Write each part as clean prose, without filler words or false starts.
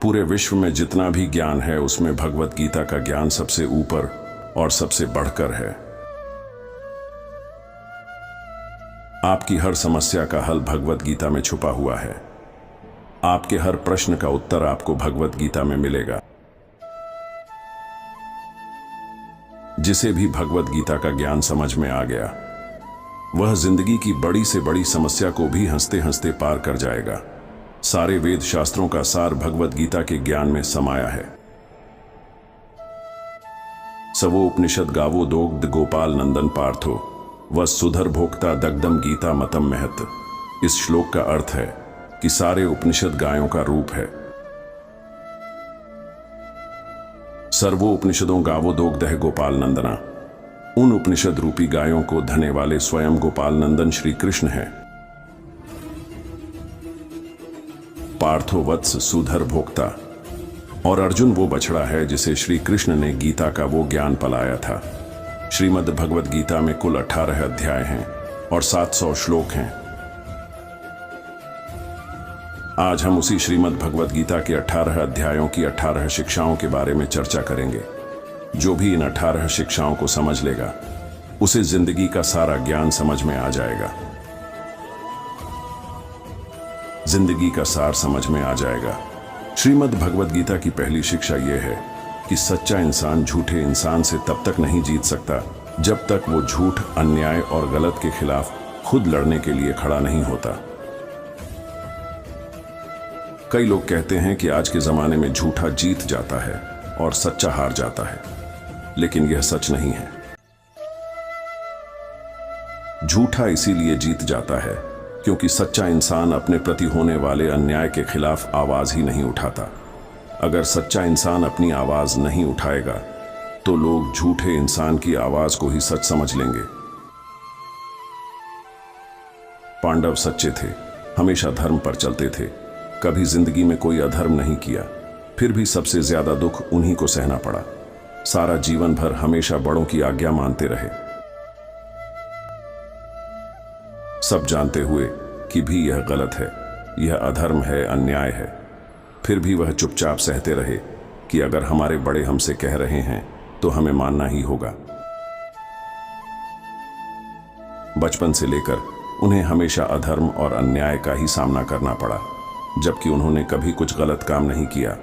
पूरे विश्व में जितना भी ज्ञान है उसमें भगवत गीता का ज्ञान सबसे ऊपर और सबसे बढ़कर है। आपकी हर समस्या का हल भगवत गीता में छुपा हुआ है। आपके हर प्रश्न का उत्तर आपको भगवत गीता में मिलेगा। जिसे भी भगवत गीता का ज्ञान समझ में आ गया वह जिंदगी की बड़ी से बड़ी समस्या को भी हंसते हंसते पार कर जाएगा। सारे वेद शास्त्रों का सार भगवत गीता के ज्ञान में समाया है। सवो उपनिषद गावो दोग्ध गोपाल नंदन पार्थो वसुधर भोक्ता दग्धम गीता मतम महत। इस श्लोक का अर्थ है कि सारे उपनिषद गायों का रूप है। सर्वो उपनिषदों गावो दोग्धः गोपाल नंदना। उन उपनिषद रूपी गायों को धने वाले स्वयं गोपाल नंदन श्री कृष्ण हैं। पार्थो वत्स सुधर भोक्ता। और अर्जुन वो बछड़ा है जिसे श्री कृष्ण ने गीता का वो ज्ञान पलाया था। श्रीमद् भगवद गीता में कुल 18 अध्याय हैं और 700 श्लोक हैं। आज हम उसी श्रीमद् भगवद गीता के 18 अध्यायों की 18 शिक्षाओं के बारे में चर्चा करेंगे। जो भी इन 18 शिक्षाओं को समझ लेगा उसे जिंदगी का सारा ज्ञान समझ में आ जाएगा। जिंदगी का सार समझ में आ जाएगा। श्रीमद् भगवद गीता की पहली शिक्षा यह है कि सच्चा इंसान झूठे इंसान से तब तक नहीं जीत सकता जब तक वो झूठ, अन्याय और गलत के खिलाफ खुद लड़ने के लिए खड़ा नहीं होता। कई लोग कहते हैं कि आज के जमाने में झूठा जीत जाता है और सच्चा हार जाता है, लेकिन यह सच नहीं है। झूठा इसीलिए जीत जाता है क्योंकि सच्चा इंसान अपने प्रति होने वाले अन्याय के खिलाफ आवाज ही नहीं उठाता। अगर सच्चा इंसान अपनी आवाज नहीं उठाएगा तो लोग झूठे इंसान की आवाज को ही सच समझ लेंगे। पांडव सच्चे थे, हमेशा धर्म पर चलते थे, कभी जिंदगी में कोई अधर्म नहीं किया। फिर भी सबसे ज्यादा दुख उन्हीं को सहना पड़ा। सारा जीवन भर हमेशा बड़ों की आज्ञा मानते रहे, सब जानते हुए कि भी यह गलत है, यह अधर्म है, अन्याय है। फिर भी वह चुपचाप सहते रहे कि अगर हमारे बड़े हमसे कह रहे हैं तो हमें मानना ही होगा। बचपन से लेकर उन्हें हमेशा अधर्म और अन्याय का ही सामना करना पड़ा, जबकि उन्होंने कभी कुछ गलत काम नहीं किया।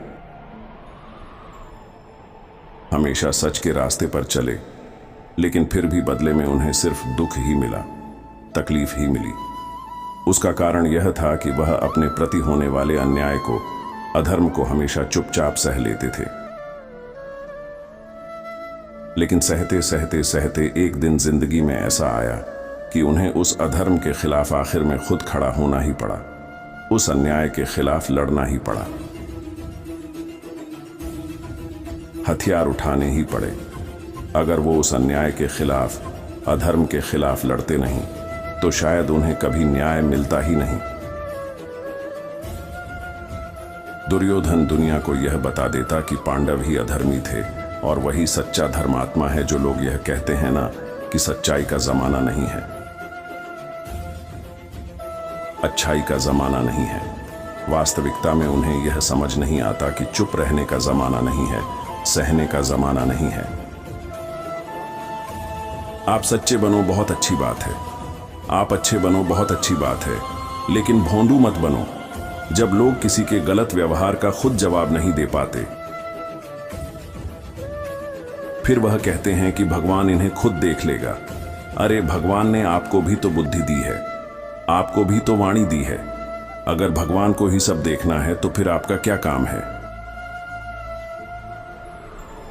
हमेशा सच के रास्ते पर चले, लेकिन फिर भी बदले में उन्हें सिर्फ दुख ही मिला, तकलीफ ही मिली। उसका कारण यह था कि वह अपने प्रति होने वाले अन्याय को, अधर्म को हमेशा चुपचाप सह लेते थे। लेकिन सहते सहते सहते एक दिन जिंदगी में ऐसा आया कि उन्हें उस अधर्म के खिलाफ आखिर में खुद खड़ा होना ही पड़ा, उस अन्याय के खिलाफ लड़ना ही पड़ा, हथियार उठाने ही पड़े। अगर वो उस अन्याय के खिलाफ, अधर्म के खिलाफ लड़ते नहीं तो शायद उन्हें कभी न्याय मिलता ही नहीं। दुर्योधन दुनिया को यह बता देता कि पांडव ही अधर्मी थे और वही सच्चा धर्मात्मा है। जो लोग यह कहते हैं ना कि सच्चाई का जमाना नहीं है, अच्छाई का जमाना नहीं है, वास्तविकता में उन्हें यह समझ नहीं आता कि चुप रहने का जमाना नहीं है, सहने का जमाना नहीं है। आप सच्चे बनो, बहुत अच्छी बात है। आप अच्छे बनो, बहुत अच्छी बात है, लेकिन भोंदू मत बनो। जब लोग किसी के गलत व्यवहार का खुद जवाब नहीं दे पाते, फिर वह कहते हैं कि भगवान इन्हें खुद देख लेगा। अरे भगवान ने आपको भी तो बुद्धि दी है, आपको भी तो वाणी दी है। अगर भगवान को ही सब देखना है तो फिर आपका क्या काम है।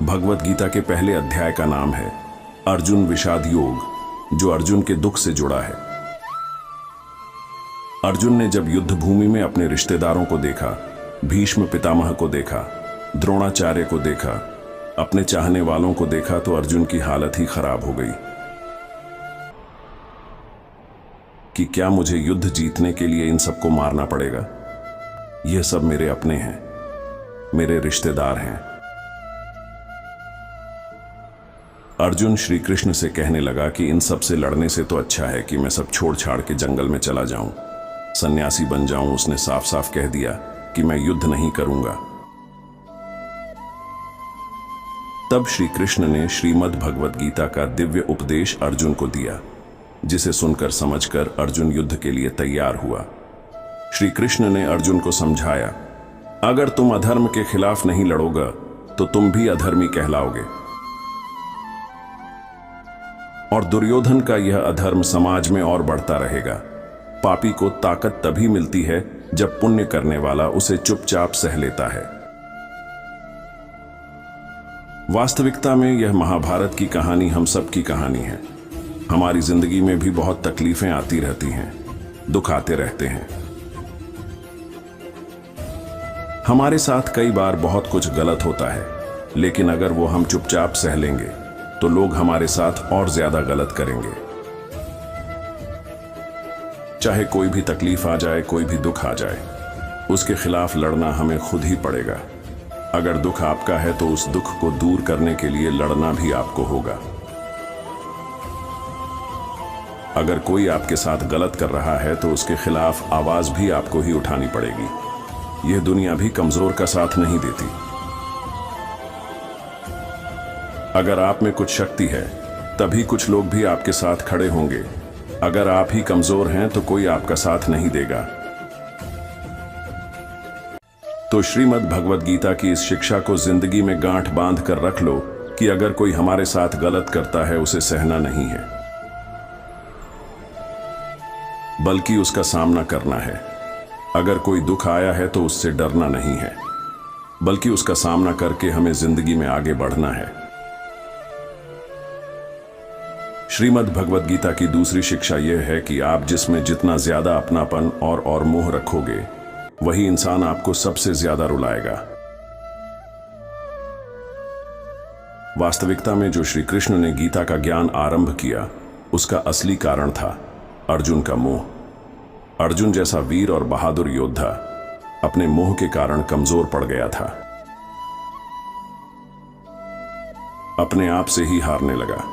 भगवत गीता के पहले अध्याय का नाम है अर्जुन विषाद योग, जो अर्जुन के दुख से जुड़ा है। अर्जुन ने जब युद्ध भूमि में अपने रिश्तेदारों को देखा, भीष्म पितामह को देखा, द्रोणाचार्य को देखा, अपने चाहने वालों को देखा, तो अर्जुन की हालत ही खराब हो गई कि क्या मुझे युद्ध जीतने के लिए इन सबको मारना पड़ेगा। यह सब मेरे अपने हैं, मेरे रिश्तेदार हैं। अर्जुन श्री कृष्ण से कहने लगा कि इन सब से लड़ने से तो अच्छा है कि मैं सब छोड़ छाड़ के जंगल में चला जाऊं, सन्यासी बन जाऊं। उसने साफ साफ कह दिया कि मैं युद्ध नहीं करूंगा। तब श्री कृष्ण ने श्रीमद् भगवद गीता का दिव्य उपदेश अर्जुन को दिया, जिसे सुनकर समझकर अर्जुन युद्ध के लिए तैयार हुआ। श्री कृष्ण ने अर्जुन को समझाया, अगर तुम अधर्म के खिलाफ नहीं लड़ोगे तो तुम भी अधर्मी कहलाओगे, और दुर्योधन का यह अधर्म समाज में और बढ़ता रहेगा। पापी को ताकत तभी मिलती है जब पुण्य करने वाला उसे चुपचाप सह लेता है। वास्तविकता में यह महाभारत की कहानी हम सब की कहानी है। हमारी जिंदगी में भी बहुत तकलीफें आती रहती हैं, दुख आते रहते हैं। हमारे साथ कई बार बहुत कुछ गलत होता है, लेकिन अगर वो हम चुपचाप सह लेंगे तो लोग हमारे साथ और ज्यादा गलत करेंगे। चाहे कोई भी तकलीफ आ जाए, कोई भी दुख आ जाए, उसके खिलाफ लड़ना हमें खुद ही पड़ेगा। अगर दुख आपका है तो उस दुख को दूर करने के लिए लड़ना भी आपको होगा। अगर कोई आपके साथ गलत कर रहा है तो उसके खिलाफ आवाज भी आपको ही उठानी पड़ेगी। यह दुनिया भी कमजोर का साथ नहीं देती। अगर आप में कुछ शक्ति है तभी कुछ लोग भी आपके साथ खड़े होंगे। अगर आप ही कमजोर हैं तो कोई आपका साथ नहीं देगा। तो श्रीमद् भगवद गीता की इस शिक्षा को जिंदगी में गांठ बांध कर रख लो कि अगर कोई हमारे साथ गलत करता है उसे सहना नहीं है, बल्कि उसका सामना करना है। अगर कोई दुख आया है तो उससे डरना नहीं है, बल्कि उसका सामना करके हमें जिंदगी में आगे बढ़ना है। श्रीमद् भगवद गीता की दूसरी शिक्षा यह है कि आप जिसमें जितना ज्यादा अपनापन और मोह रखोगे, वही इंसान आपको सबसे ज्यादा रुलाएगा। वास्तविकता में जो श्री कृष्ण ने गीता का ज्ञान आरंभ किया, उसका असली कारण था अर्जुन का मोह। अर्जुन जैसा वीर और बहादुर योद्धा अपने मोह के कारण कमजोर पड़ गया था, अपने आप से ही हारने लगा।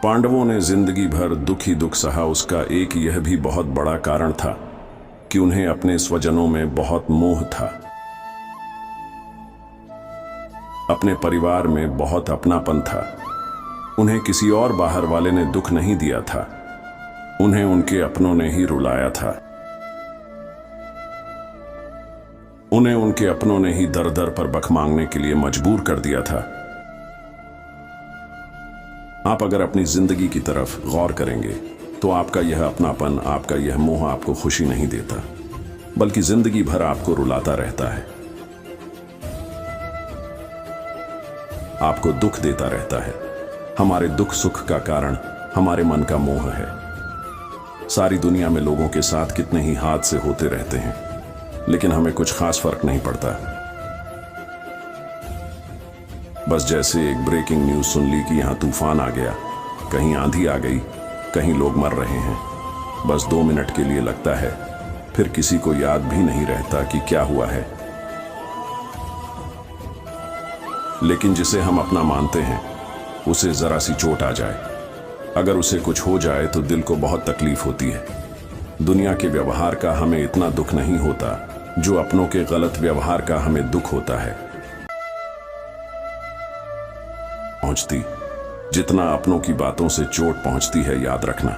पांडवों ने जिंदगी भर दुख ही दुख सहा। उसका एक यह भी बहुत बड़ा कारण था कि उन्हें अपने स्वजनों में बहुत मोह था। अपने परिवार में बहुत अपनापन था। उन्हें किसी और बाहर वाले ने दुख नहीं दिया था, उन्हें उनके अपनों ने ही रुलाया था। उन्हें उनके अपनों ने ही दर दर पर बख मांगने के लिए मजबूर कर दिया था। आप अगर अपनी जिंदगी की तरफ गौर करेंगे तो आपका यह अपनापन, आपका यह मोह आपको खुशी नहीं देता, बल्कि जिंदगी भर आपको रुलाता रहता है, आपको दुख देता रहता है। हमारे दुख सुख का कारण हमारे मन का मोह है। सारी दुनिया में लोगों के साथ कितने ही हादसे होते रहते हैं, लेकिन हमें कुछ खास फर्क नहीं पड़ता। बस जैसे एक ब्रेकिंग न्यूज सुन ली कि यहां तूफान आ गया, कहीं आंधी आ गई, कहीं लोग मर रहे हैं, बस 2 मिनट के लिए लगता है, फिर किसी को याद भी नहीं रहता कि क्या हुआ है। लेकिन जिसे हम अपना मानते हैं, उसे जरा सी चोट आ जाए, अगर उसे कुछ हो जाए तो दिल को बहुत तकलीफ होती है। दुनिया के व्यवहार का हमें इतना दुख नहीं होता जो अपनों के गलत व्यवहार का हमें दुख होता है। पहुंचती जितना अपनों की बातों से चोट पहुंचती है, याद रखना,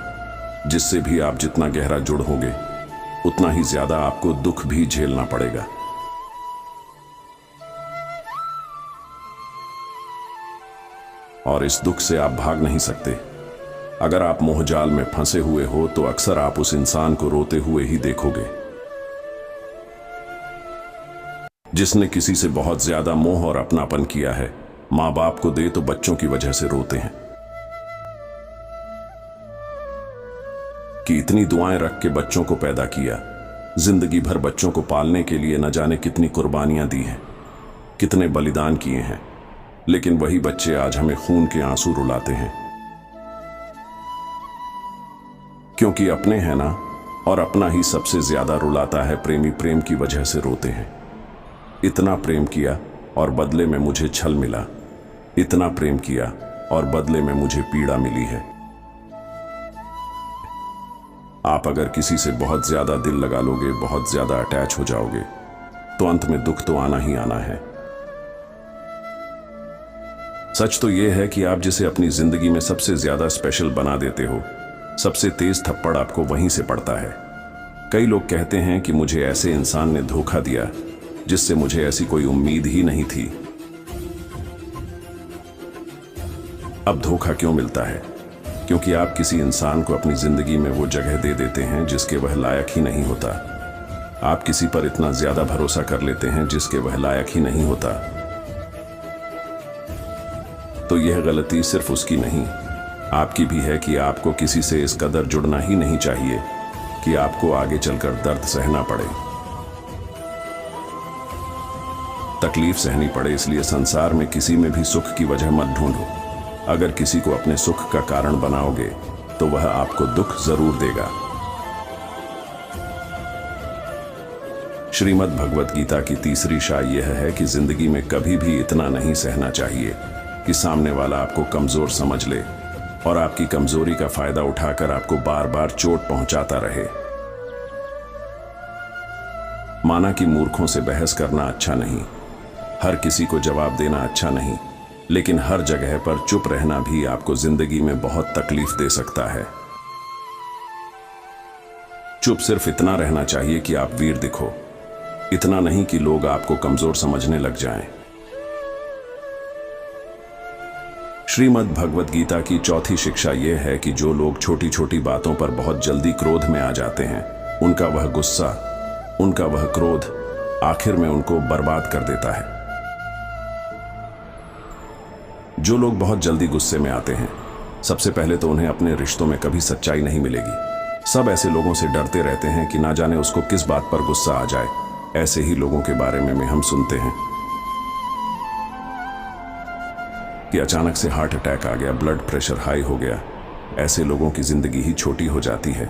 जिससे भी आप जितना गहरा जुड़ होंगे उतना ही ज्यादा आपको दुख भी झेलना पड़ेगा। और इस दुख से आप भाग नहीं सकते। अगर आप मोहजाल में फंसे हुए हो तो अक्सर आप उस इंसान को रोते हुए ही देखोगे जिसने किसी से बहुत ज्यादा मोह और अपनापन किया है। माँ बाप को दे तो बच्चों की वजह से रोते हैं कि इतनी दुआएं रख के बच्चों को पैदा किया, जिंदगी भर बच्चों को पालने के लिए न जाने कितनी कुर्बानियां दी हैं, कितने बलिदान किए हैं, लेकिन वही बच्चे आज हमें खून के आंसू रुलाते हैं। क्योंकि अपने हैं ना, और अपना ही सबसे ज्यादा रुलाता है। प्रेमी प्रेम की वजह से रोते हैं। इतना प्रेम किया और बदले में मुझे छल मिला, इतना प्रेम किया और बदले में मुझे पीड़ा मिली है। आप अगर किसी से बहुत ज्यादा दिल लगा लोगे, बहुत ज्यादा अटैच हो जाओगे, तो अंत में दुख तो आना ही आना है। सच तो यह है कि आप जिसे अपनी जिंदगी में सबसे ज्यादा स्पेशल बना देते हो, सबसे तेज थप्पड़ आपको वहीं से पड़ता है। कई लोग कहते हैं कि मुझे ऐसे इंसान ने धोखा दिया जिससे मुझे ऐसी कोई उम्मीद ही नहीं थी। अब धोखा क्यों मिलता है? क्योंकि आप किसी इंसान को अपनी जिंदगी में वो जगह दे देते हैं जिसके वह लायक ही नहीं होता। आप किसी पर इतना ज्यादा भरोसा कर लेते हैं जिसके वह लायक ही नहीं होता। तो यह गलती सिर्फ उसकी नहीं, आपकी भी है कि आपको किसी से इस कदर जुड़ना ही नहीं चाहिए कि आपको आगे चलकर दर्द सहना पड़े, तकलीफ सहनी पड़े। इसलिए संसार में किसी में भी सुख की वजह मत ढूंढो। अगर किसी को अपने सुख का कारण बनाओगे तो वह आपको दुख जरूर देगा। श्रीमद् भगवत गीता की तीसरी शाय यह है कि जिंदगी में कभी भी इतना नहीं सहना चाहिए कि सामने वाला आपको कमजोर समझ ले और आपकी कमजोरी का फायदा उठाकर आपको बार बार चोट पहुंचाता रहे। माना कि मूर्खों से बहस करना अच्छा नहीं, हर किसी को जवाब देना अच्छा नहीं, लेकिन हर जगह पर चुप रहना भी आपको जिंदगी में बहुत तकलीफ दे सकता है। चुप सिर्फ इतना रहना चाहिए कि आप वीर दिखो, इतना नहीं कि लोग आपको कमजोर समझने लग जाएं। श्रीमद् भगवत गीता की चौथी शिक्षा यह है कि जो लोग छोटी छोटी बातों पर बहुत जल्दी क्रोध में आ जाते हैं, उनका वह गुस्सा, उनका वह क्रोध आखिर में उनको बर्बाद कर देता है। जो लोग बहुत जल्दी गुस्से में आते हैं, सबसे पहले तो उन्हें अपने रिश्तों में कभी सच्चाई नहीं मिलेगी। सब ऐसे लोगों से डरते रहते हैं कि ना जाने उसको किस बात पर गुस्सा आ जाए। ऐसे ही लोगों के बारे में हम सुनते हैं कि अचानक से हार्ट अटैक आ गया, ब्लड प्रेशर हाई हो गया। ऐसे लोगों की जिंदगी ही छोटी हो जाती है।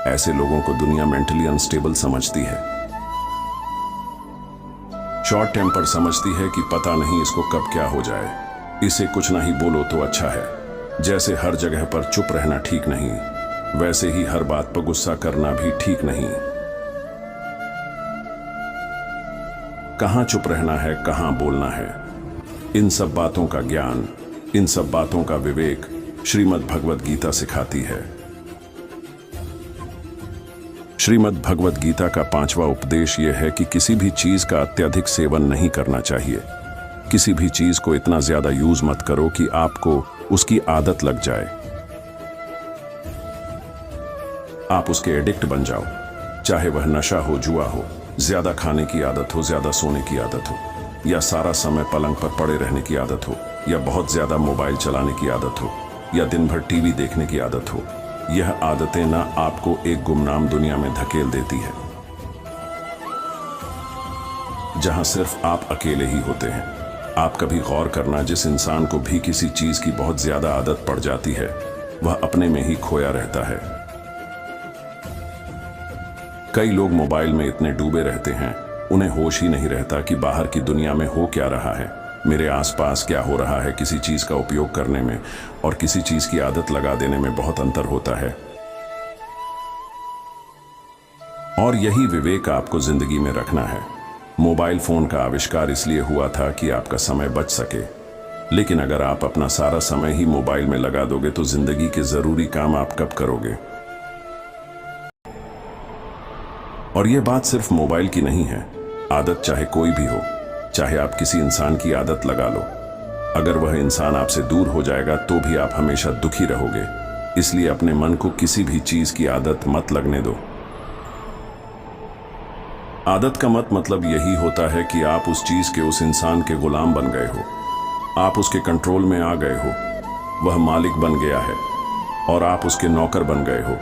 ऐसे लोगों को दुनिया मेंटली अनस्टेबल समझती है, शॉर्ट टेम्पर समझती है कि पता नहीं इसको कब क्या हो जाए, इसे कुछ ना ही बोलो तो अच्छा है। जैसे हर जगह पर चुप रहना ठीक नहीं, वैसे ही हर बात पर गुस्सा करना भी ठीक नहीं। कहां चुप रहना है, कहां बोलना है, इन सब बातों का ज्ञान, इन सब बातों का विवेक श्रीमद् भगवत गीता सिखाती है। श्रीमद् भगवत गीता का 5वां उपदेश यह है कि किसी भी चीज का अत्यधिक सेवन नहीं करना चाहिए। किसी भी चीज को इतना ज्यादा यूज मत करो कि आपको उसकी आदत लग जाए, आप उसके एडिक्ट बन जाओ। चाहे वह नशा हो, जुआ हो, ज्यादा खाने की आदत हो, ज्यादा सोने की आदत हो, या सारा समय पलंग पर पड़े रहने की आदत हो, या बहुत ज्यादा मोबाइल चलाने की आदत हो, या दिन भर टीवी देखने की आदत हो। यह आदतें ना आपको एक गुमनाम दुनिया में धकेल देती है जहां सिर्फ आप अकेले ही होते हैं। आप कभी गौर करना, जिस इंसान को भी किसी चीज की बहुत ज्यादा आदत पड़ जाती है, वह अपने में ही खोया रहता है। कई लोग मोबाइल में इतने डूबे रहते हैं, उन्हें होश ही नहीं रहता कि बाहर की दुनिया में हो क्या रहा है, मेरे आसपास क्या हो रहा है। किसी चीज का उपयोग करने में और किसी चीज की आदत लगा देने में बहुत अंतर होता है। और यही विवेक आपको जिंदगी में रखना है। मोबाइल फोन का आविष्कार इसलिए हुआ था कि आपका समय बच सके, लेकिन अगर आप अपना सारा समय ही मोबाइल में लगा दोगे तो जिंदगी के जरूरी काम आप कब करोगे? और यह बात सिर्फ मोबाइल की नहीं है। आदत चाहे कोई भी हो, चाहे आप किसी इंसान की आदत लगा लो, अगर वह इंसान आपसे दूर हो जाएगा तो भी आप हमेशा दुखी रहोगे। इसलिए अपने मन को किसी भी चीज की आदत मत लगने दो। आदत का मतलब यही होता है कि आप उस चीज के, उस इंसान के गुलाम बन गए हो, आप उसके कंट्रोल में आ गए हो, वह मालिक बन गया है और आप उसके नौकर बन गए हो।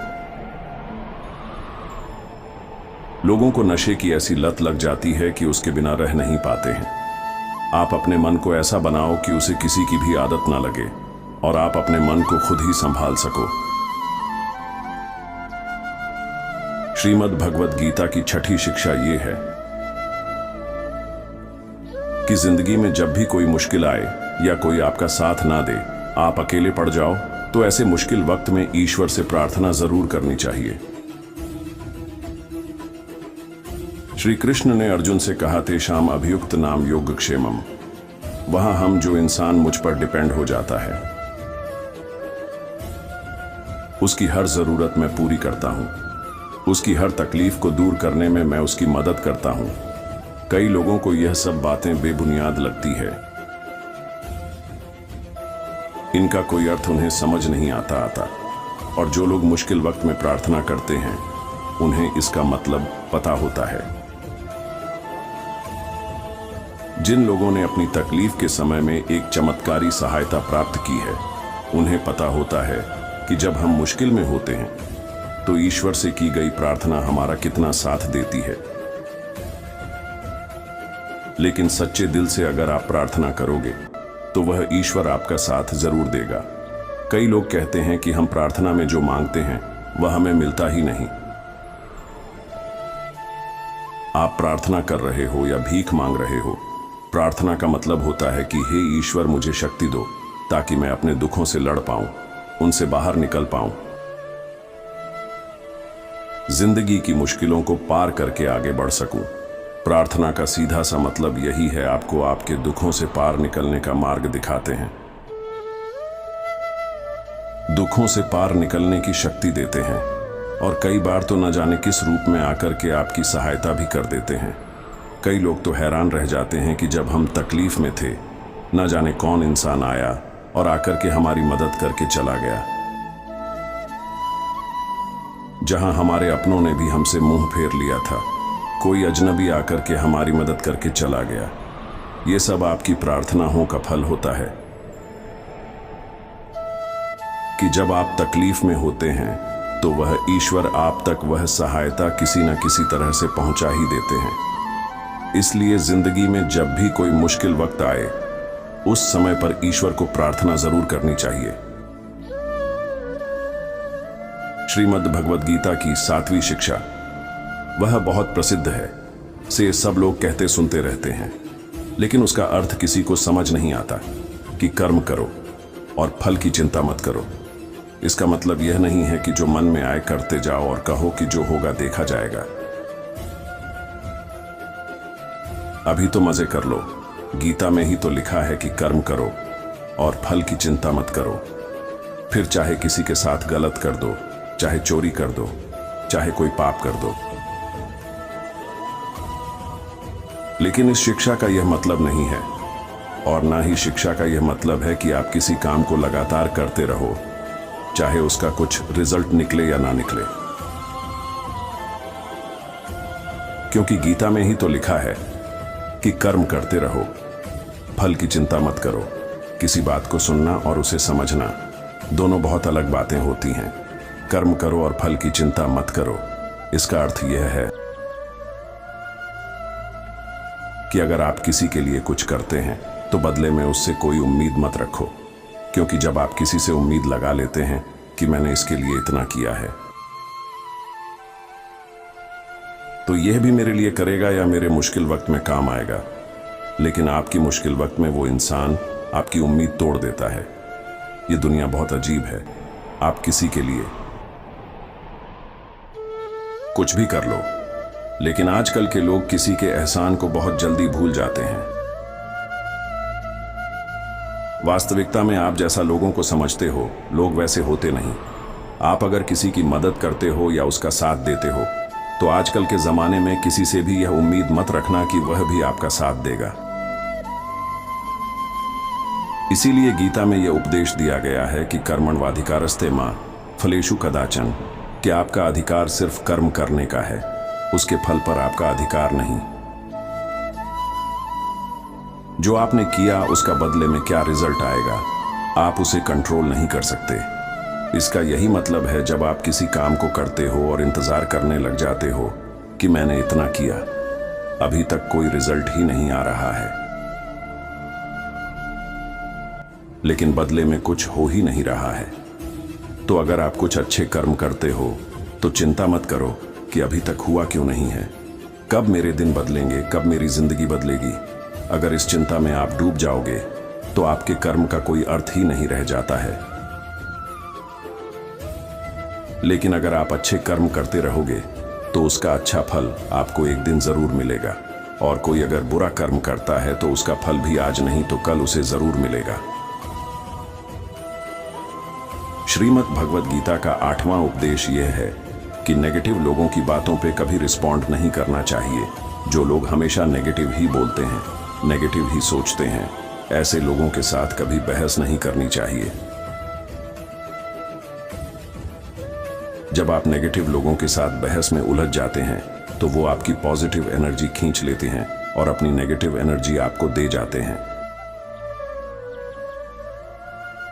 लोगों को नशे की ऐसी लत लग जाती है कि उसके बिना रह नहीं पाते हैं। आप अपने मन को ऐसा बनाओ कि उसे किसी की भी आदत ना लगे और आप अपने मन को खुद ही संभाल सको। श्रीमद् भगवत गीता की 6ठी शिक्षा ये है कि जिंदगी में जब भी कोई मुश्किल आए या कोई आपका साथ ना दे, आप अकेले पड़ जाओ, तो ऐसे मुश्किल वक्त में ईश्वर से प्रार्थना जरूर करनी चाहिए। श्री कृष्ण ने अर्जुन से कहा, तेषाम अभियुक्त नाम योगक्षेमम, वहां हम जो इंसान मुझ पर डिपेंड हो जाता है, उसकी हर जरूरत मैं पूरी करता हूं, उसकी हर तकलीफ को दूर करने में मैं उसकी मदद करता हूं। कई लोगों को यह सब बातें बेबुनियाद लगती है, इनका कोई अर्थ उन्हें समझ नहीं आता। और जो लोग मुश्किल वक्त में प्रार्थना करते हैं, उन्हें इसका मतलब पता होता है। जिन लोगों ने अपनी तकलीफ के समय में एक चमत्कारी सहायता प्राप्त की है, उन्हें पता होता है कि जब हम मुश्किल में होते हैं तो ईश्वर से की गई प्रार्थना हमारा कितना साथ देती है। लेकिन सच्चे दिल से अगर आप प्रार्थना करोगे तो वह ईश्वर आपका साथ जरूर देगा। कई लोग कहते हैं कि हम प्रार्थना में जो मांगते हैं वह हमें मिलता ही नहीं। आप प्रार्थना कर रहे हो या भीख मांग रहे हो, प्रार्थना का मतलब होता है कि हे ईश्वर, मुझे शक्ति दो ताकि मैं अपने दुखों से लड़ पाऊं, उनसे बाहर निकल पाऊं, जिंदगी की मुश्किलों को पार करके आगे बढ़ सकूं। प्रार्थना का सीधा सा मतलब यही है, आपको आपके दुखों से पार निकलने का मार्ग दिखाते हैं, दुखों से पार निकलने की शक्ति देते हैं, और कई बार तो न जाने किस रूप में आकर के आपकी सहायता भी कर देते हैं। कई लोग तो हैरान रह जाते हैं कि जब हम तकलीफ में थे, न जाने कौन इंसान आया और आकर के हमारी मदद करके चला गया, जहां हमारे अपनों ने भी हमसे मुंह फेर लिया था। कोई अजनबी आकर के हमारी मदद करके चला गया। ये सब आपकी प्रार्थनाओं का फल होता है कि जब आप तकलीफ में होते हैं तो वह ईश्वर आप तक वह सहायता किसी न किसी तरह से पहुंचा ही देते हैं। इसलिए जिंदगी में जब भी कोई मुश्किल वक्त आए, उस समय पर ईश्वर को प्रार्थना जरूर करनी चाहिए। श्रीमद् भगवद गीता की 7वीं शिक्षा, वह बहुत प्रसिद्ध है, से सब लोग कहते सुनते रहते हैं, लेकिन उसका अर्थ किसी को समझ नहीं आता कि कर्म करो और फल की चिंता मत करो। इसका मतलब यह नहीं है कि जो मन में आए करते जाओ और कहो कि जो होगा देखा जाएगा। अभी तो मजे कर लो। गीता में ही तो लिखा है कि कर्म करो और फल की चिंता मत करो। फिर चाहे किसी के साथ गलत कर दो, चाहे चोरी कर दो, चाहे कोई पाप कर दो। लेकिन इस शिक्षा का यह मतलब नहीं है, और ना ही शिक्षा का यह मतलब है कि आप किसी काम को लगातार करते रहो, चाहे उसका कुछ रिजल्ट निकले या ना निकले। क्योंकि गीता में ही तो लिखा है कि कर्म करते रहो, फल की चिंता मत करो। किसी बात को सुनना और उसे समझना दोनों बहुत अलग बातें होती हैं। कर्म करो और फल की चिंता मत करो, इसका अर्थ यह है कि अगर आप किसी के लिए कुछ करते हैं तो बदले में उससे कोई उम्मीद मत रखो, क्योंकि जब आप किसी से उम्मीद लगा लेते हैं कि मैंने इसके लिए इतना किया है तो यह भी मेरे लिए करेगा या मेरे मुश्किल वक्त में काम आएगा, लेकिन आपकी मुश्किल वक्त में वो इंसान आपकी उम्मीद तोड़ देता है। ये दुनिया बहुत अजीब है। आप किसी के लिए कुछ भी कर लो, लेकिन आजकल के लोग किसी के एहसान को बहुत जल्दी भूल जाते हैं। वास्तविकता में आप जैसा लोगों को समझते हो, लोग वैसे होते नहीं। आप अगर किसी की मदद करते हो या उसका साथ देते हो, तो आजकल के जमाने में किसी से भी यह उम्मीद मत रखना कि वह भी आपका साथ देगा। इसीलिए गीता में यह उपदेश दिया गया है कि कर्मण्वाधिकारस्ते मां फलेषु कदाचन, कि आपका अधिकार सिर्फ कर्म करने का है, उसके फल पर आपका अधिकार नहीं। जो आपने किया उसका बदले में क्या रिजल्ट आएगा, आप उसे कंट्रोल नहीं कर सकते। इसका यही मतलब है, जब आप किसी काम को करते हो और इंतजार करने लग जाते हो कि मैंने इतना किया, अभी तक कोई रिजल्ट ही नहीं आ रहा है, लेकिन बदले में कुछ हो ही नहीं रहा है, तो अगर आप कुछ अच्छे कर्म करते हो तो चिंता मत करो कि अभी तक हुआ क्यों नहीं है, कब मेरे दिन बदलेंगे, कब मेरी जिंदगी बदलेगी। अगर इस चिंता में आप डूब जाओगे तो आपके कर्म का कोई अर्थ ही नहीं रह जाता है। लेकिन अगर आप अच्छे कर्म करते रहोगे तो उसका अच्छा फल आपको एक दिन जरूर मिलेगा। और कोई अगर बुरा कर्म करता है तो उसका फल भी आज नहीं तो कल उसे जरूर मिलेगा। श्रीमद् भगवद गीता का 8वां उपदेश यह है कि नेगेटिव लोगों की बातों पे कभी रिस्पॉन्ड नहीं करना चाहिए। जो लोग हमेशा नेगेटिव ही बोलते हैं, नेगेटिव ही सोचते हैं, ऐसे लोगों के साथ कभी बहस नहीं करनी चाहिए। जब आप नेगेटिव लोगों के साथ बहस में उलझ जाते हैं तो वो आपकी पॉजिटिव एनर्जी खींच लेते हैं और अपनी नेगेटिव एनर्जी आपको दे जाते हैं।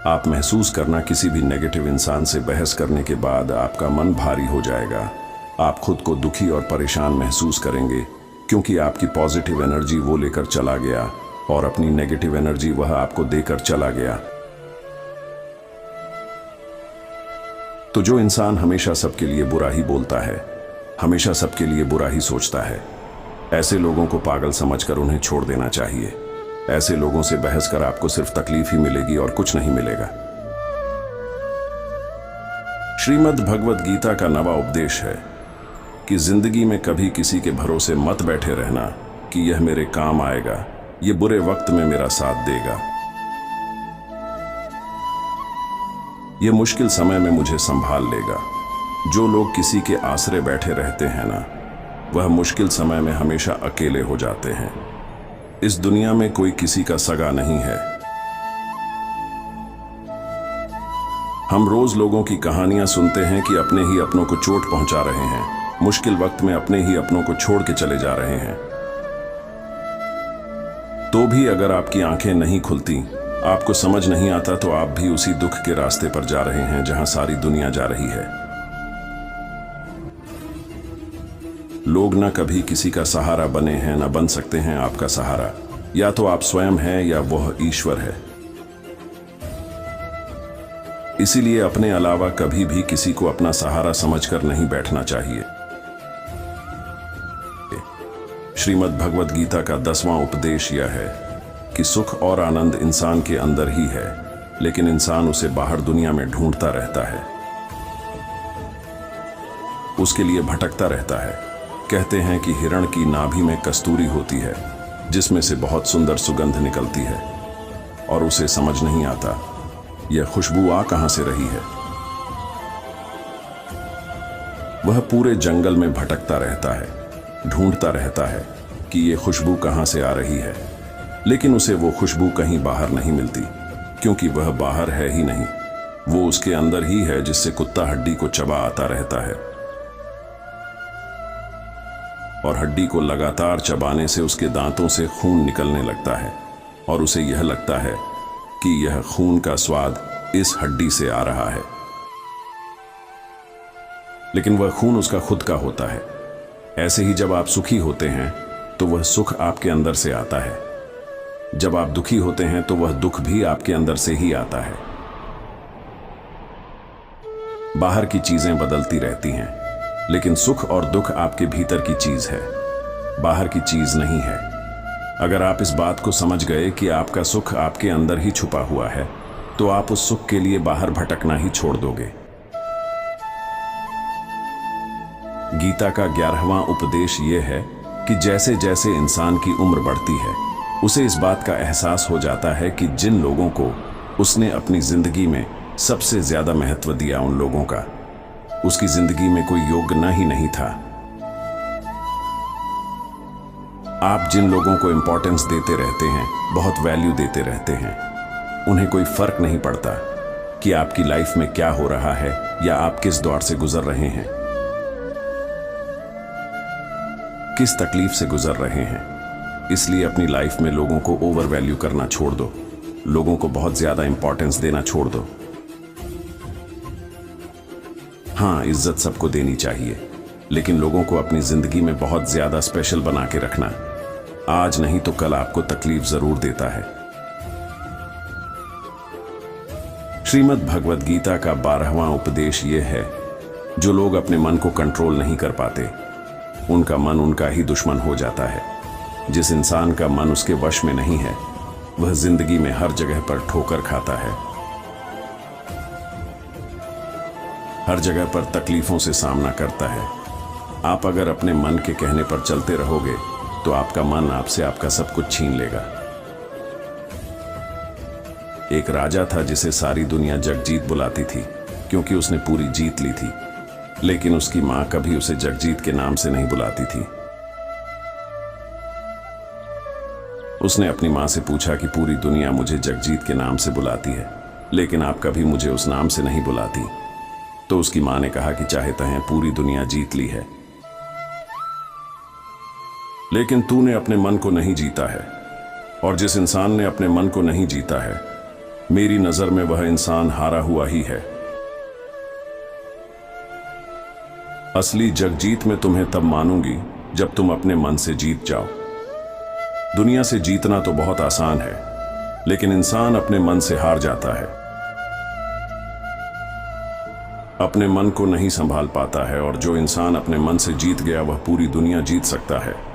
आप महसूस करना, किसी भी नेगेटिव इंसान से बहस करने के बाद आपका मन भारी हो जाएगा। आप खुद को दुखी और परेशान महसूस करेंगे क्योंकि आपकी पॉजिटिव एनर्जी वो लेकर चला गया और अपनी नेगेटिव एनर्जी वह आपको देकर चला गया। तो जो इंसान हमेशा सबके लिए बुरा ही बोलता है, हमेशा सबके लिए बुरा ही सोचता है, ऐसे लोगों को पागल समझकर उन्हें छोड़ देना चाहिए। ऐसे लोगों से बहस कर आपको सिर्फ तकलीफ ही मिलेगी और कुछ नहीं मिलेगा। श्रीमद् भगवद गीता का 9वां उपदेश है कि जिंदगी में कभी किसी के भरोसे मत बैठे रहना कि यह मेरे काम आएगा, यह बुरे वक्त में मेरा साथ देगा, यह मुश्किल समय में मुझे संभाल लेगा। जो लोग किसी के आसरे बैठे रहते हैं ना, वह मुश्किल समय में हमेशा अकेले हो जाते हैं। इस दुनिया में कोई किसी का सगा नहीं है। हम रोज लोगों की कहानियां सुनते हैं कि अपने ही अपनों को चोट पहुंचा रहे हैं, मुश्किल वक्त में अपने ही अपनों को छोड़ के चले जा रहे हैं। तो भी अगर आपकी आंखें नहीं खुलती, आपको समझ नहीं आता, तो आप भी उसी दुख के रास्ते पर जा रहे हैं जहां सारी दुनिया जा रही है। लोग न कभी किसी का सहारा बने हैं, न बन सकते हैं आपका सहारा। या तो आप स्वयं हैं या वह ईश्वर है। इसीलिए अपने अलावा कभी भी किसी को अपना सहारा समझकर नहीं बैठना चाहिए। श्रीमद् भगवद गीता का 10वां उपदेश यह है कि सुख और आनंद इंसान के अंदर ही है, लेकिन इंसान उसे बाहर दुनिया में ढूंढता रहता है, उसके लिए भटकता रहता है। कहते हैं कि हिरण की नाभि में कस्तूरी होती है जिसमें से बहुत सुंदर सुगंध निकलती है और उसे समझ नहीं आता यह खुशबू आ कहां से रही है। वह पूरे जंगल में भटकता रहता है, ढूंढता रहता है कि यह खुशबू कहां से आ रही है, लेकिन उसे वो खुशबू कहीं बाहर नहीं मिलती, क्योंकि वह बाहर है ही नहीं, वो उसके अंदर ही है, जिससे कुत्ता हड्डी को चबा आता रहता है और हड्डी को लगातार चबाने से उसके दांतों से खून निकलने लगता है और उसे यह लगता है कि यह खून का स्वाद इस हड्डी से आ रहा है, लेकिन वह खून उसका खुद का होता है। ऐसे ही जब आप सुखी होते हैं तो वह सुख आपके अंदर से आता है, जब आप दुखी होते हैं तो वह दुख भी आपके अंदर से ही आता है। बाहर की चीजें बदलती रहती हैं, लेकिन सुख और दुख आपके भीतर की चीज है, बाहर की चीज नहीं है। अगर आप इस बात को समझ गए कि आपका सुख आपके अंदर ही छुपा हुआ है, तो आप उस सुख के लिए बाहर भटकना ही छोड़ दोगे। गीता का 11वां उपदेश यह है कि जैसे जैसे इंसान की उम्र बढ़ती है, उसे इस बात का एहसास हो जाता है कि जिन लोगों को उसने अपनी जिंदगी में सबसे ज्यादा महत्व दिया, उन लोगों का उसकी जिंदगी में कोई योगदान ही नहीं था। आप जिन लोगों को इंपॉर्टेंस देते रहते हैं, बहुत वैल्यू देते रहते हैं, उन्हें कोई फर्क नहीं पड़ता कि आपकी लाइफ में क्या हो रहा है या आप किस दौर से गुजर रहे हैं, किस तकलीफ से गुजर रहे हैं। इसलिए अपनी लाइफ में लोगों को ओवर वैल्यू करना छोड़ दो, लोगों को बहुत ज्यादा इंपॉर्टेंस देना छोड़ दो। हाँ, इज्जत सबको देनी चाहिए, लेकिन लोगों को अपनी जिंदगी में बहुत ज्यादा स्पेशल बना के रखना आज नहीं तो कल आपको तकलीफ जरूर देता है। श्रीमद् भगवद गीता का 12वां उपदेश यह है, जो लोग अपने मन को कंट्रोल नहीं कर पाते, उनका मन उनका ही दुश्मन हो जाता है। जिस इंसान का मन उसके वश में नहीं है, वह जिंदगी में हर जगह पर ठोकर खाता है, हर जगह पर तकलीफों से सामना करता है। आप अगर अपने मन के कहने पर चलते रहोगे तो आपका मन आपसे आपका सब कुछ छीन लेगा। एक राजा था जिसे सारी दुनिया जगजीत बुलाती थी क्योंकि उसने पूरी जीत ली थी, लेकिन उसकी मां कभी उसे जगजीत के नाम से नहीं बुलाती थी। उसने अपनी मां से पूछा कि पूरी दुनिया मुझे जगजीत के नाम से बुलाती है, लेकिन आप कभी मुझे उस नाम से नहीं बुलाती। तो उसकी मां ने कहा कि चाहे तहें पूरी दुनिया जीत ली है, लेकिन तूने अपने मन को नहीं जीता है, और जिस इंसान ने अपने मन को नहीं जीता है, मेरी नजर में वह इंसान हारा हुआ ही है। असली जगजीत मैं तुम्हें तब मानूंगी जब तुम अपने मन से जीत जाओ। दुनिया से जीतना तो बहुत आसान है, लेकिन इंसान अपने मन से हार जाता है, अपने मन को नहीं संभाल पाता है, और जो इंसान अपने मन से जीत गया वह पूरी दुनिया जीत सकता है।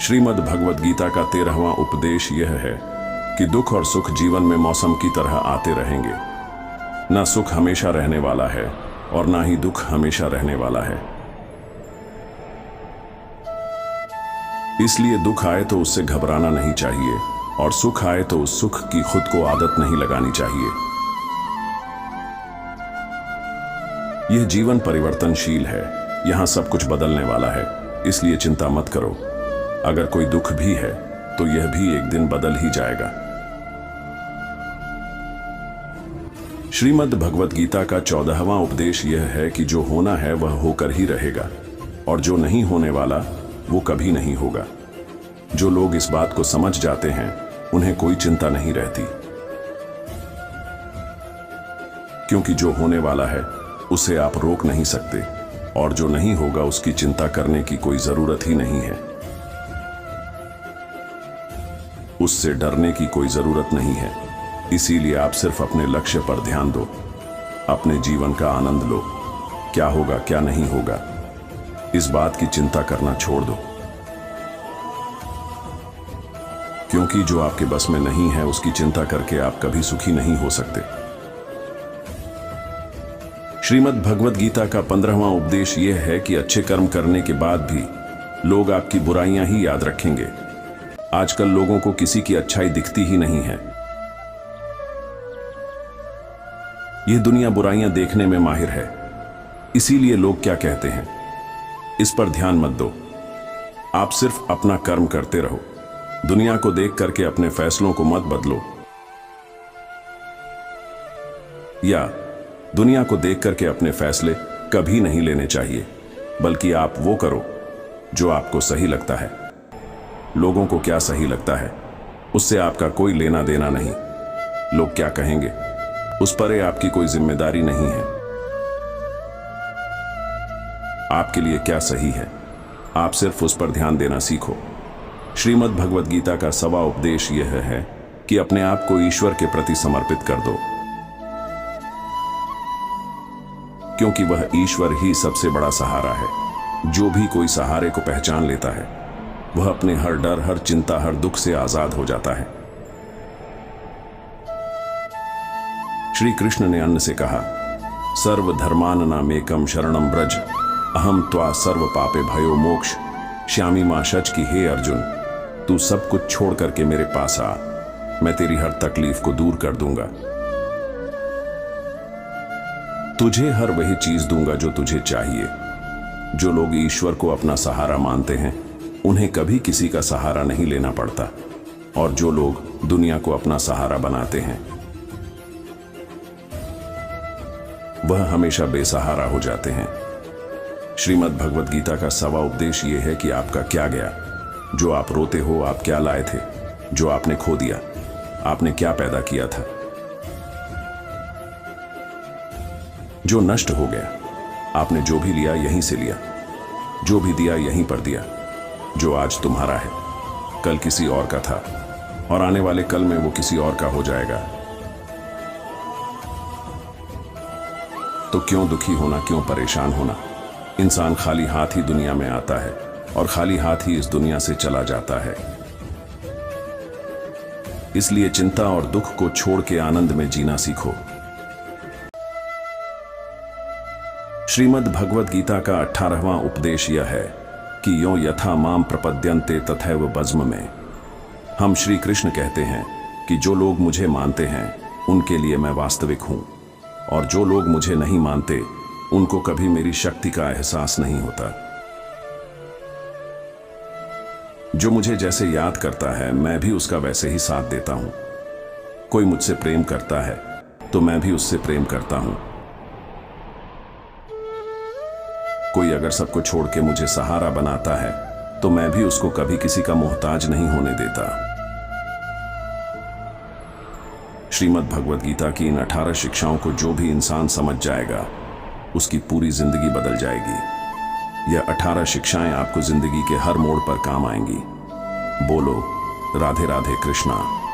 श्रीमद् भगवद गीता का 13वां उपदेश यह है कि दुख और सुख जीवन में मौसम की तरह आते रहेंगे। ना सुख हमेशा रहने वाला है और ना ही दुख हमेशा रहने वाला है। इसलिए दुख आए तो उससे घबराना नहीं चाहिए, और सुख आए तो उस सुख की खुद को आदत नहीं लगानी चाहिए। यह जीवन परिवर्तनशील है, यहां सब कुछ बदलने वाला है, इसलिए चिंता मत करो। अगर कोई दुख भी है तो यह भी एक दिन बदल ही जाएगा। श्रीमद् भगवद गीता का 14वां उपदेश यह है कि जो होना है वह होकर ही रहेगा, और जो नहीं होने वाला वो कभी नहीं होगा। जो लोग इस बात को समझ जाते हैं उन्हें कोई चिंता नहीं रहती, क्योंकि जो होने वाला है उसे आप रोक नहीं सकते, और जो नहीं होगा उसकी चिंता करने की कोई जरूरत ही नहीं है। उससे डरने की कोई जरूरत नहीं है। इसीलिए आप सिर्फ अपने लक्ष्य पर ध्यान दो, अपने जीवन का आनंद लो। क्या होगा क्या नहीं होगा, इस बात की चिंता करना छोड़ दो, क्योंकि जो आपके बस में नहीं है उसकी चिंता करके आप कभी सुखी नहीं हो सकते। श्रीमद् भगवद गीता का 15वां उपदेश यह है कि अच्छे कर्म करने के बाद भी लोग आपकी बुराइयां ही याद रखेंगे। आजकल लोगों को किसी की अच्छाई दिखती ही नहीं है। यह दुनिया बुराइयां देखने में माहिर है, इसीलिए लोग क्या कहते हैं इस पर ध्यान मत दो। आप सिर्फ अपना कर्म करते रहो। दुनिया को देख करके अपने फैसलों को मत बदलो, या दुनिया को देख करके अपने फैसले कभी नहीं लेने चाहिए, बल्कि आप वो करो जो आपको सही लगता है। लोगों को क्या सही लगता है उससे आपका कोई लेना देना नहीं। लोग क्या कहेंगे उस पर आपकी कोई जिम्मेदारी नहीं है। आपके लिए क्या सही है, आप सिर्फ उस पर ध्यान देना सीखो। श्रीमद् भगवद गीता का 6वां उपदेश यह है कि अपने आप को ईश्वर के प्रति समर्पित कर दो, क्योंकि वह ईश्वर ही सबसे बड़ा सहारा है। जो भी कोई सहारे को पहचान लेता है वह अपने हर डर, हर चिंता, हर दुख से आजाद हो जाता है। श्री कृष्ण ने अन्न से कहा, सर्व धर्माननामेकम शरणम ब्रज, अहम त्वा सर्व पापे भयो मोक्ष। श्यामी मां शच की हे अर्जुन, तू सब कुछ छोड़ करके मेरे पास आ, मैं तेरी हर तकलीफ को दूर कर दूंगा। तुझे हर वही चीज दूंगा जो तुझे चाहिए। जो लोग ईश्वर को अपना सहारा मानते हैं उन्हें कभी किसी का सहारा नहीं लेना पड़ता, और जो लोग दुनिया को अपना सहारा बनाते हैं वह हमेशा बेसहारा हो जाते हैं। श्रीमद् भगवद गीता का 6वां उपदेश यह है कि आपका क्या गया। जो आप रोते हो, आप क्या लाए थे, जो आपने खो दिया, आपने क्या पैदा किया था। जो नष्ट हो गया, आपने जो भी लिया यहीं से लिया, जो भी दिया यहीं पर दिया। जो आज तुम्हारा है कल किसी और का था, और आने वाले कल में वो किसी और का हो जाएगा। तो क्यों दुखी होना, क्यों परेशान होना। इंसान खाली हाथ ही दुनिया में आता है और खाली हाथ ही इस दुनिया से चला जाता है। इसलिए चिंता और दुख को छोड़ के आनंद में जीना सीखो। श्रीमद् भगवद गीता का 18वां उपदेश यह है कि यो यथा माम प्रपद्यन्ते तथैव बज्म में। हम श्री कृष्ण कहते हैं कि जो लोग मुझे मानते हैं उनके लिए मैं वास्तविक हूं, और जो लोग मुझे नहीं मानते उनको कभी मेरी शक्ति का एहसास नहीं होता। जो मुझे जैसे याद करता है मैं भी उसका वैसे ही साथ देता हूं। कोई मुझसे प्रेम करता है तो मैं भी उससे प्रेम करता हूं। कोई अगर सबको छोड़ के मुझे सहारा बनाता है तो मैं भी उसको कभी किसी का मोहताज नहीं होने देता। श्रीमद् भगवद गीता की इन 18 शिक्षाओं को जो भी इंसान समझ जाएगा उसकी पूरी जिंदगी बदल जाएगी। यह 18 शिक्षाएं आपको जिंदगी के हर मोड़ पर काम आएंगी। बोलो राधे राधे कृष्णा।